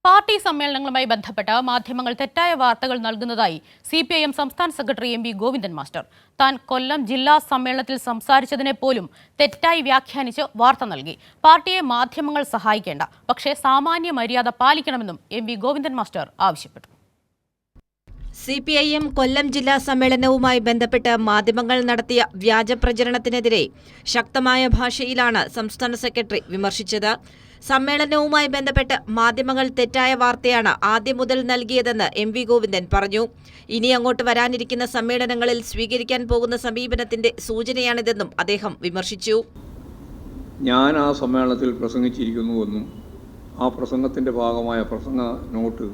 Party സമ്മേളനങ്ങളുമായി ബന്ധപ്പെട്ട് മാധ്യമങ്ങൾ തെറ്റായ വാർത്തകൾ നൽകുന്നതായി CPIM സംസ്ഥാന സെക്രട്ടറി MV ഗോവിന്ദൻ മാസ്റ്റർ. താൻ കൊല്ലം ജില്ലാ സമ്മേളനത്തിൽ സംസാരിച്ചതിനെ പോലും തെറ്റായി വ്യാഖ്യാനിച്ച് വാർത്ത നൽകി. പാർട്ടിയെ മാധ്യമങ്ങൾ സഹായിക്കേണ്ട, പക്ഷേ സാമാന്യ മര്യാദ പാലിക്കണമെന്നും MV ഗോവിന്ദൻ മാസ്റ്റർ ആവശ്യപ്പെട്ടു. CPIM കൊല്ലം ജില്ലാ സമ്മേളനവുമായി ബന്ധപ്പെട്ട് മാധ്യമങ്ങൾ നടത്തിയ വ്യാജ പ്രചരണത്തിനെതിരെ ശക്തമായ ഭാഷയിലാണ് സംസ്ഥാന സെക്രട്ടറി വിമർശിച്ചത്. സമ്മേളനവുമായി ബന്ധപ്പെട്ട് മാധ്യമങ്ങൾ തെറ്റായ വാർത്തയാണ് ആദ്യം മുതൽ നൽകിയതെന്ന് MV ഗോവിന്ദൻ പറഞ്ഞു. ഇനി അങ്ങോട്ട് വരാനിരിക്കുന്ന സമ്മേളനങ്ങളിൽ സ്വീകരിക്കാൻ പോകുന്ന സമീപനത്തിന്റെ സൂചനയാണിതെന്നും അദ്ദേഹം വിമർശിച്ചു. ഞാൻ ആ സമ്മേളനത്തിൽ പ്രസംഗിച്ചിരിക്കുന്നുവെന്നും ആ പ്രസംഗത്തിന്റെ ഭാഗമായ പ്രസംഗ നോട്ട്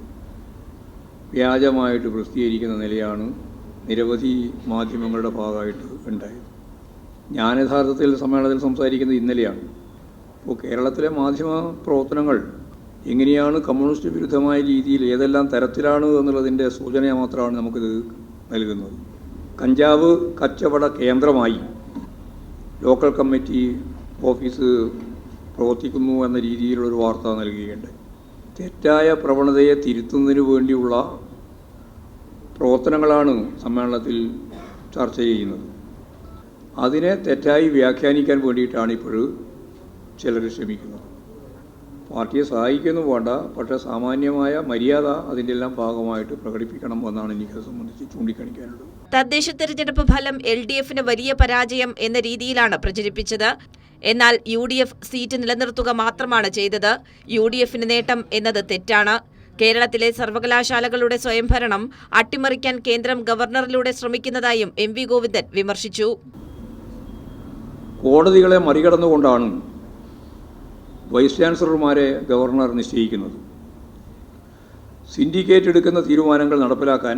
വ്യാജമായിട്ട് പ്രസിദ്ധീകരിക്കുന്ന നിലയാണ് നിരവധി മാധ്യമങ്ങളുടെ ഭാഗമായിട്ട് ഉണ്ടായത്. ഞാൻ യഥാർത്ഥത്തിൽ സമ്മേളനത്തിൽ സംസാരിക്കുന്നത് ഇന്നലെയാണ്. അപ്പോൾ കേരളത്തിലെ മാധ്യമ പ്രവർത്തനങ്ങൾ എങ്ങനെയാണ് കമ്മ്യൂണിസ്റ്റ് വിരുദ്ധമായ രീതിയിൽ ഏതെല്ലാം തരത്തിലാണ് എന്നുള്ളതിൻ്റെ സൂചന മാത്രമാണ് നമുക്കിത് നൽകുന്നത്. കഞ്ചാവ് കച്ചവട കേന്ദ്രമായി ലോക്കൽ കമ്മിറ്റി ഓഫീസ് പ്രവർത്തിക്കുന്നു എന്ന രീതിയിലുള്ളൊരു വാർത്ത നൽകുകയുണ്ടായി. തെറ്റായ പ്രവണതയെ തിരുത്തുന്നതിന് വേണ്ടിയുള്ള പ്രവർത്തനങ്ങളാണ് സമ്മേളനത്തിൽ ചർച്ച ചെയ്യുന്നത്. അതിനെ തെറ്റായി വ്യാഖ്യാനിക്കാൻ വേണ്ടിയിട്ടാണ് ഇപ്പോൾ ചിലർ ശ്രമിക്കുന്നത്. പാർട്ടിയെ സഹായിക്കൊന്നും വേണ്ട, പക്ഷേ സാമാന്യമായ മര്യാദ അതിൻ്റെ എല്ലാം ഭാഗമായിട്ട് പ്രകടിപ്പിക്കണം എന്നാണ് എനിക്കത് സംബന്ധിച്ച് ചൂണ്ടിക്കാണിക്കാനുള്ളത്. തദ്ദേശ തെരഞ്ഞെടുപ്പ് ഫലം LDFന് വലിയ പരാജയം എന്ന രീതിയിലാണ് പ്രചരിപ്പിച്ചത്. എന്നാൽ UDF സീറ്റ് നിലനിർത്തുക മാത്രമാണ് ചെയ്തത്. UDFന് നേട്ടം എന്നത് തെറ്റാണ്. കേരളത്തിലെ സർവകലാശാലകളുടെ സ്വയംഭരണം അട്ടിമറിക്കാൻ കേന്ദ്രം ഗവർണറിലൂടെ ശ്രമിക്കുന്നതായും MV ഗോവിന്ദൻ വിമർശിച്ചു. കോടതികളെ മറികടന്നുകൊണ്ടാണ് വൈസ് ചാൻസലർമാരെ ഗവർണർ നിശ്ചയിക്കുന്നത്. സിൻഡിക്കേറ്റ് എടുക്കുന്ന തീരുമാനങ്ങൾ നടപ്പിലാക്കാൻ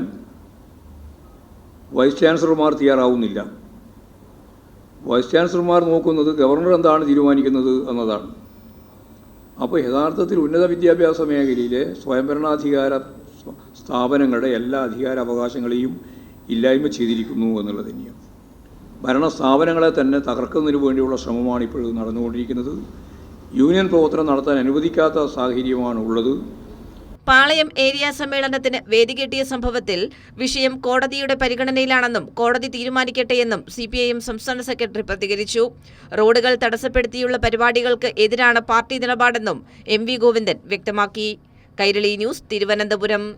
വൈസ് ചാൻസലർമാർ തയ്യാറാവുന്നില്ല. വൈസ് ചാൻസലർമാർ നോക്കുന്നത് ഗവർണർ എന്താണ് തീരുമാനിക്കുന്നത് എന്നതാണ്. അപ്പോൾ യഥാർത്ഥത്തിൽ ഉന്നത വിദ്യാഭ്യാസ മേഖലയിലെ സ്വയംഭരണാധികാര സ്ഥാപനങ്ങളുടെ എല്ലാ അധികാരാവകാശങ്ങളെയും ഇല്ലായ്മ ചെയ്തിരിക്കുന്നു എന്നുള്ളത് തന്നെയാണ്. ഭരണ സ്ഥാപനങ്ങളെ തന്നെ തകർക്കുന്നതിന് വേണ്ടിയുള്ള ശ്രമമാണ് ഇപ്പോൾ നടന്നുകൊണ്ടിരിക്കുന്നത്. യൂണിയൻ പ്രവർത്തനം നടത്താൻ അനുവദിക്കാത്ത സാഹചര്യമാണ് ഉള്ളത്. പാളയം ഏരിയ സമ്മേളനത്തിന് വേദികെട്ടിയ സംഭവത്തിൽ വിഷയം കോടതിയുടെ പരിഗണനയിലാണെന്നും കോടതി തീരുമാനിക്കട്ടെയെന്നും CPIM സംസ്ഥാന സെക്രട്ടറി പ്രതികരിച്ചു. റോഡുകൾ തടസ്സപ്പെടുത്തിയുള്ള പരിപാടികൾക്ക് എതിരാണ് പാർട്ടി നിലപാടെന്നും MV ഗോവിന്ദൻ വ്യക്തമാക്കി. കൈരളി ന്യൂസ്, തിരുവനന്തപുരം.